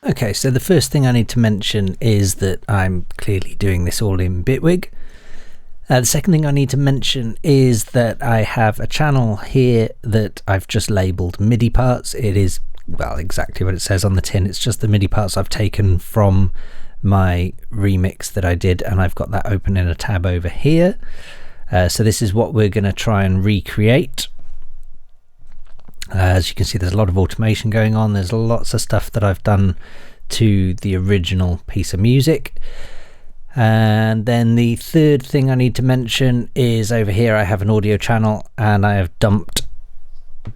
Okay, so the first thing I need to mention is that I'm clearly doing this all in Bitwig. The second thing I need to mention is that I have a channel here that I've just labelled MIDI parts. It is, well, exactly what it says on the tin. It's just the MIDI parts I've taken from my remix that I did, and I've got that open in a tab over here. So this is what we're going to try and recreate. As you can see, there's a lot of automation going on. There's lots of stuff that I've done to the original piece of music. And then the third thing I need to mention is over here I have an audio channel, and I have dumped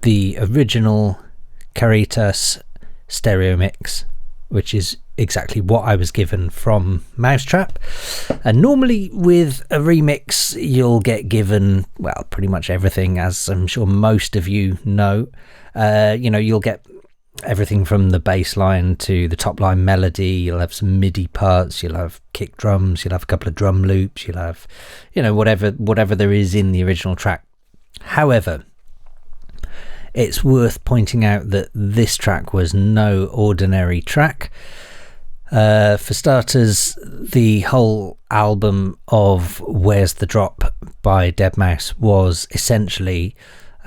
the original Caritas stereo mix, which is exactly what I was given from Mousetrap. And normally with a remix you'll get given, well, pretty much everything, as I'm sure most of you know. You'll get everything from the bass line to the top line melody. You'll have some MIDI parts, you'll have kick drums, you'll have a couple of drum loops, you'll have, whatever there is in the original track. However, it's worth pointing out that this track was no ordinary track. For starters, the whole album of Where's the Drop by deadmau5 was essentially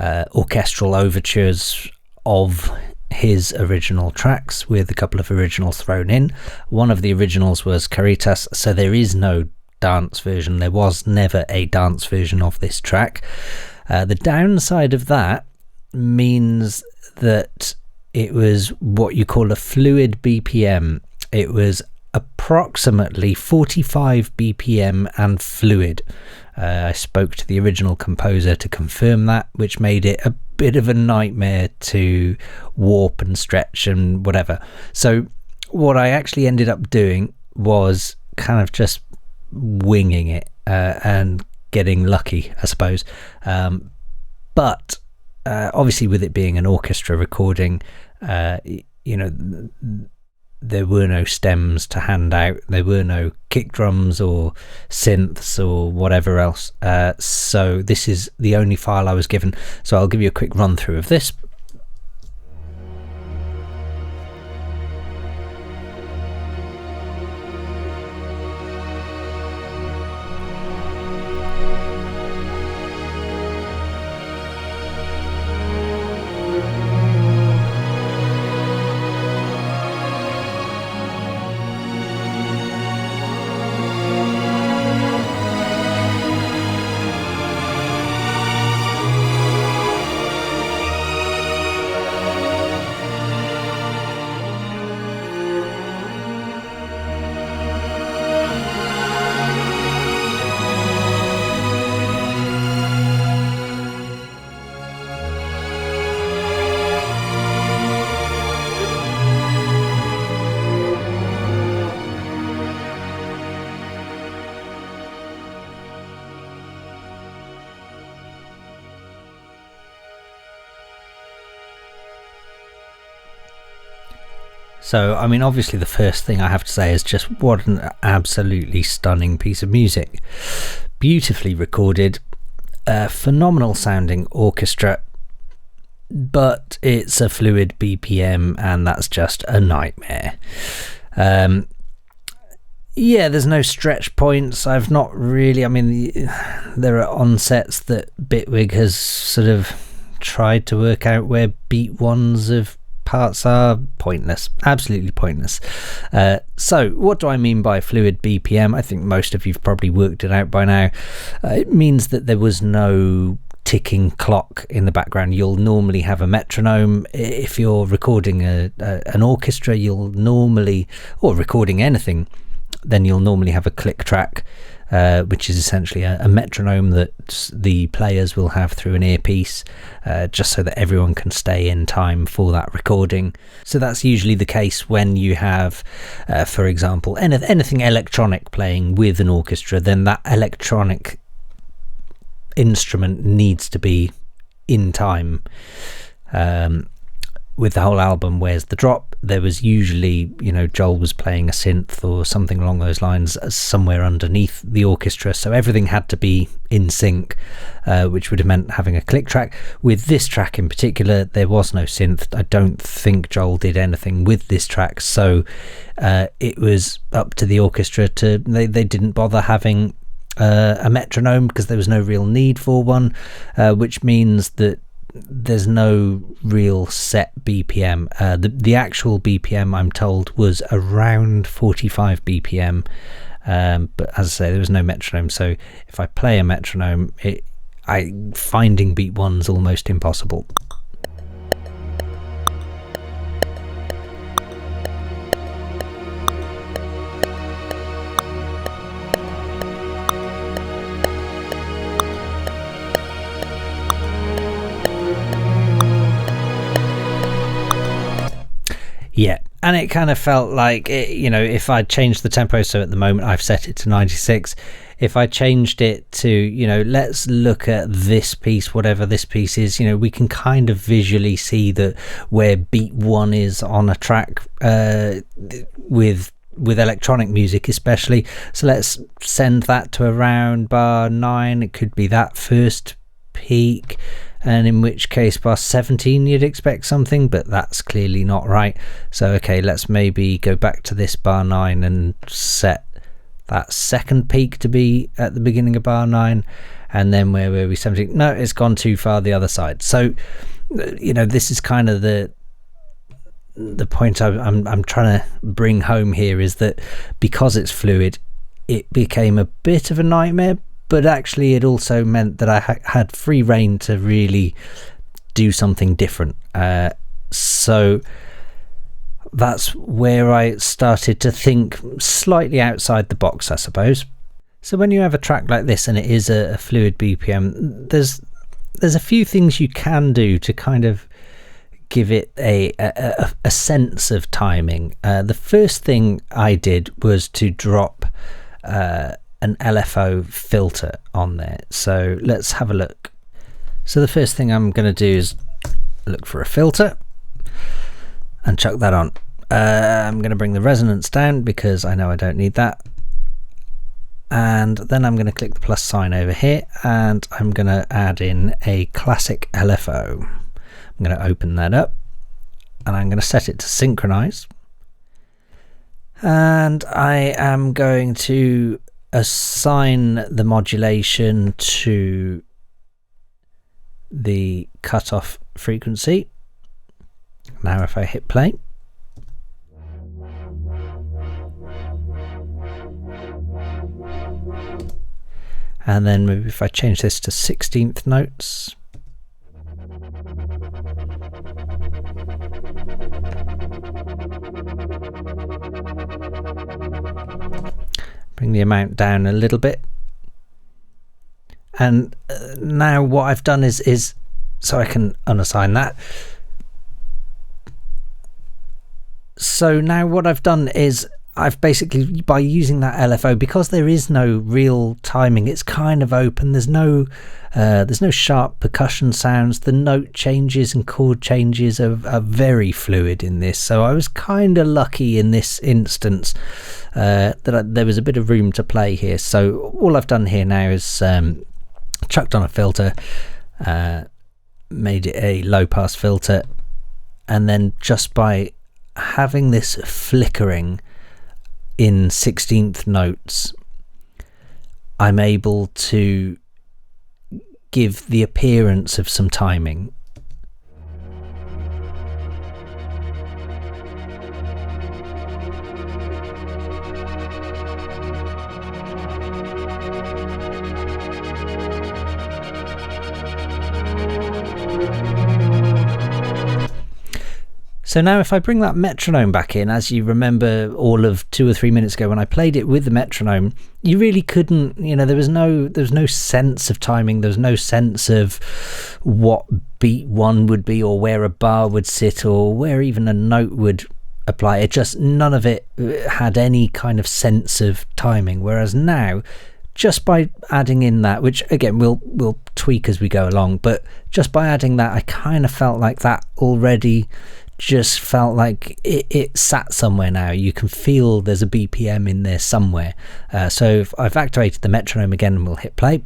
orchestral overtures of his original tracks, with a couple of originals thrown in. One of the originals was Caritas, so there is no dance version. There was never a dance version of this track. The downside of that means that it was what you call a fluid BPM. It was approximately 45 BPM and fluid. I spoke to the original composer to confirm that, which made it a bit of a nightmare to warp and stretch and whatever. So what I actually ended up doing was kind of just winging it and getting lucky, I suppose. But obviously with it being an orchestra recording, there were no stems to hand out. There were no kick drums or synths or whatever else. So this is the only file I was given. So I'll give you a quick run through of this. So, I mean, obviously the first thing I have to say is just what an absolutely stunning piece of music. Beautifully recorded, phenomenal sounding orchestra, but it's a fluid BPM, and that's just a nightmare. Yeah, there's no stretch points. I've not really, I mean, there are onsets that Bitwig has sort of tried to work out where beat ones of parts are. Pointless, absolutely pointless. So what do I mean by fluid BPM? I think most of you've probably worked it out by now. It means that there was no ticking clock in the background. You'll normally have a metronome. If you're recording an orchestra, you'll normally, or recording anything, then you'll normally have a click track, which is essentially a metronome that the players will have through an earpiece, just so that everyone can stay in time for that recording. So that's usually the case when you have, for example, anything electronic playing with an orchestra. Then that electronic instrument needs to be in time. with the whole album Where's the Drop, there was usually, Joel was playing a synth or something along those lines somewhere underneath the orchestra, so everything had to be in sync, which would have meant having a click track. With this track in particular, there was no synth. I don't think Joel did anything with this track, so it was up to the orchestra to, they didn't bother having a metronome because there was no real need for one, which means that there's no real set BPM. The actual BPM, I'm told, was around 45 BPM, but as I say, there was no metronome, so if I play a metronome, finding beat one's almost impossible. Yeah, and it kind of felt like, if I changed the tempo, so at the moment I've set it to 96, if I changed it to, let's look at this piece, whatever this piece is, we can kind of visually see that where beat one is on a track, with electronic music especially. So let's send that to around bar 9. It could be that first peak, and in which case bar 17 you'd expect something, but that's clearly not right. So okay, let's maybe go back to this bar 9 and set that second peak to be at the beginning of bar 9, and then where were we, 17? No, it's gone too far the other side. So this is kind of the point I'm trying to bring home here, is that because it's fluid, it became a bit of a nightmare, but actually it also meant that I had free rein to really do something different. So that's where I started to think slightly outside the box, I suppose. So when you have a track like this and it is a fluid BPM, there's a few things you can do to kind of give it a sense of timing. The first thing I did was to drop an LFO filter on there. So let's have a look. So the first thing I'm going to do is look for a filter and chuck that on. I'm going to bring the resonance down because I know I don't need that, and then I'm going to click the plus sign over here and I'm going to add in a classic LFO. I'm going to open that up and I'm going to set it to synchronize, and I am going to assign the modulation to the cutoff frequency. Now if I hit play, and then maybe if I change this to 16th notes, bring the amount down a little bit, and now what I've done is so I can unassign that. So now what I've done is I've basically, by using that LFO, because there is no real timing, it's kind of open, there's no sharp percussion sounds, the note changes and chord changes are very fluid in this. So I was kind of lucky in this instance that there was a bit of room to play here. So all I've done here now is chucked on a filter, made it a low pass filter, and then just by having this flickering in 16th notes, I'm able to give the appearance of some timing. So now if I bring that metronome back in, as you remember all of 2 or 3 minutes ago when I played it with the metronome, you really couldn't, there was no sense of timing, there was no sense of what beat one would be or where a bar would sit or where even a note would apply. It just, none of it had any kind of sense of timing. Whereas now, just by adding in that, which again we'll tweak as we go along, but just by adding that, I kind of felt like that already just felt like it sat somewhere now. You can feel there's a BPM in there somewhere. So I've activated the metronome again and we'll hit play.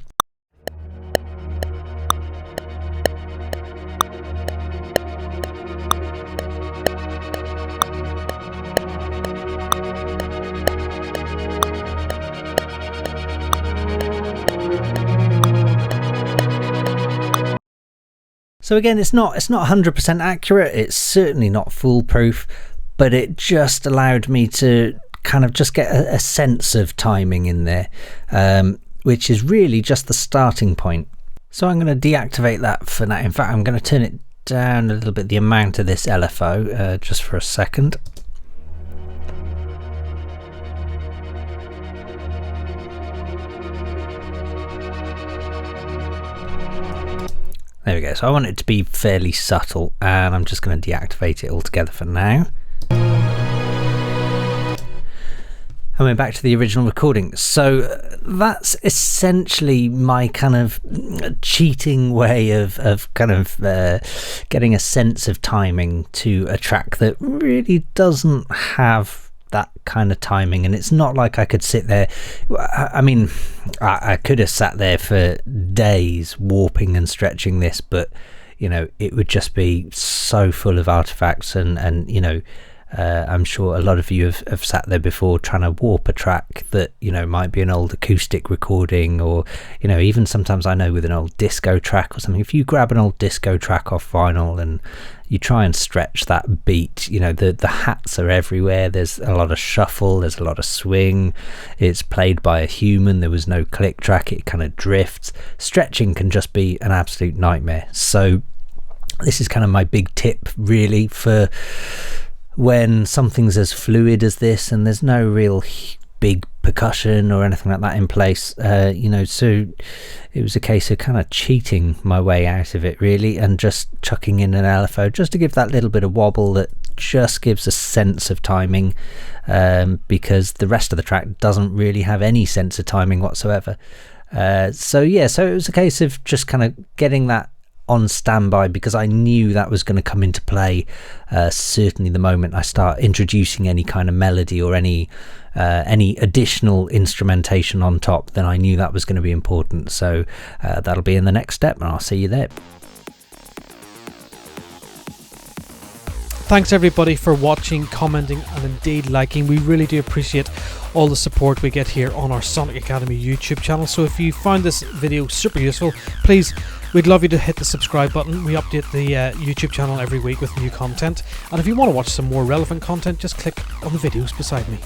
So again, it's not 100% accurate, it's certainly not foolproof, but it just allowed me to kind of just get a sense of timing in there, which is really just the starting point. So I'm going to deactivate that for now. In fact, I'm going to turn it down a little bit, the amount of this LFO, just for a second. There we go. So I want it to be fairly subtle, and I'm just going to deactivate it altogether for now. And we're back to the original recording. So that's essentially my kind of cheating way of kind of getting a sense of timing to a track that really doesn't have that kind of timing. And it's not like I could sit there, I mean, I could have sat there for days warping and stretching this, but you know, it would just be so full of artifacts, and you know, I'm sure a lot of you have sat there before trying to warp a track that, you know, might be an old acoustic recording, or, you know, even sometimes I know with an old disco track or something, if you grab an old disco track off vinyl and you try and stretch that beat, you know, the hats are everywhere, there's a lot of shuffle, there's a lot of swing, it's played by a human, there was no click track, it kind of drifts. Stretching can just be an absolute nightmare. So this is kind of my big tip really for when something's as fluid as this and there's no real big percussion or anything like that in place, you know, so it was a case of kind of cheating my way out of it really, and just chucking in an LFO just to give that little bit of wobble that just gives a sense of timing, because the rest of the track doesn't really have any sense of timing whatsoever. So yeah, so it was a case of just kind of getting that on standby, because I knew that was going to come into play certainly the moment I start introducing any kind of melody or any additional instrumentation on top. Then I knew that was going to be important. So that'll be in the next step, and I'll see you there. Thanks everybody for watching, commenting and indeed liking. We really do appreciate all the support we get here on our Sonic Academy YouTube channel. So if you found this video super useful, please, we'd love you to hit the subscribe button. We update the YouTube channel every week with new content, and if you want to watch some more relevant content, just click on the videos beside me.